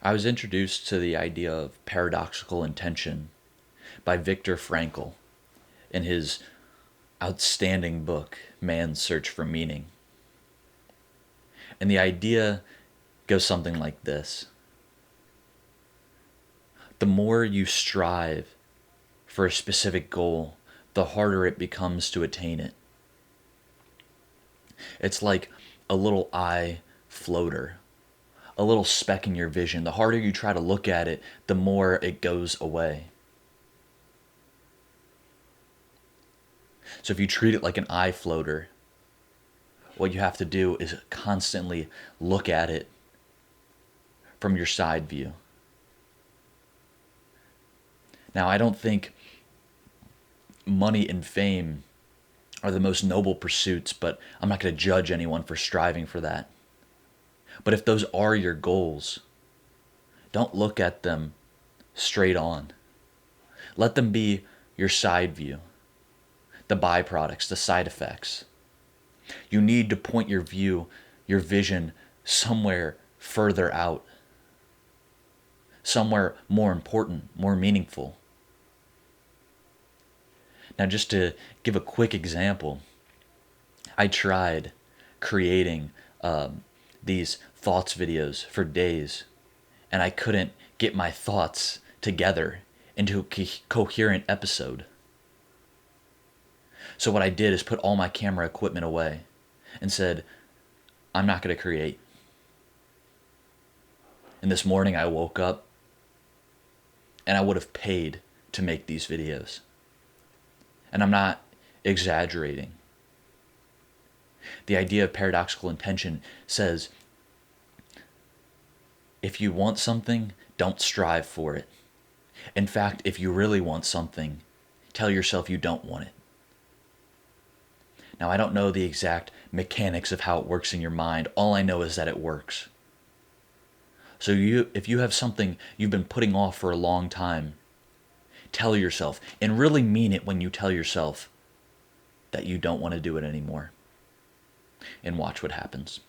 I was introduced to the idea of paradoxical intention by Viktor Frankl in his outstanding book, Man's Search for Meaning. And the idea goes something like this: the more you strive for a specific goal, the harder it becomes to attain it. It's like a little eye floater, a little speck in your vision. The harder you try to look at it, the more it goes away. So if you treat it like an eye floater, what you have to do is constantly look at it from your side view. Now, I don't think money and fame are the most noble pursuits, but I'm not going to judge anyone for striving for that. But if those are your goals, don't look at them straight on. Let them be your side view, the byproducts, the side effects. You need to point your view, your vision, somewhere further out, somewhere more important, more meaningful. Now, just to give a quick example, I tried creating these thoughts videos for days, and I couldn't get my thoughts together into a coherent episode. So what I did is put all my camera equipment away and said, I'm not going to create. And this morning I woke up and I would have paid to make these videos. And I'm not exaggerating. The idea of paradoxical intention says, if you want something, don't strive for it. In fact, if you really want something, tell yourself you don't want it. Now, I don't know the exact mechanics of how it works in your mind. All I know is that it works. So if you have something you've been putting off for a long time, tell yourself, and really mean it when you tell yourself that you don't want to do it anymore. And watch what happens.